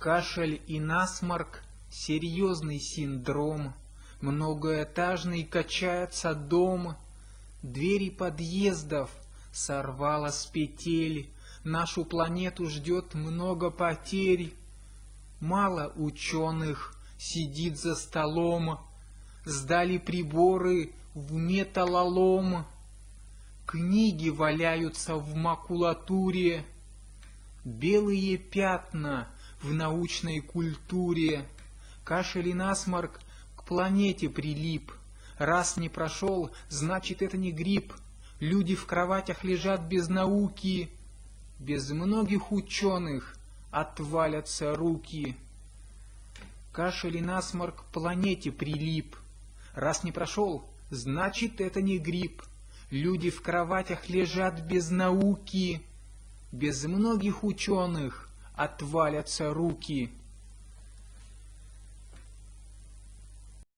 Кашель и насморк — серьезный синдром. Многоэтажный качается дом. Двери подъездов сорвало с петель. Нашу планету ждет много потерь. Мало ученых сидит за столом. Сдали приборы в металлолом. Книги валяются в макулатуре. Белые пятна в научной культуре. Кашель и насморк к планете прилип. Раз не прошел, значит это не грипп. Люди в кроватях лежат без науки. Без многих ученых отвалятся руки. Кашель и насморк к планете прилип. Раз не прошел, значит это не грипп. Люди в кроватях лежат без науки. Без многих ученых отвалятся руки.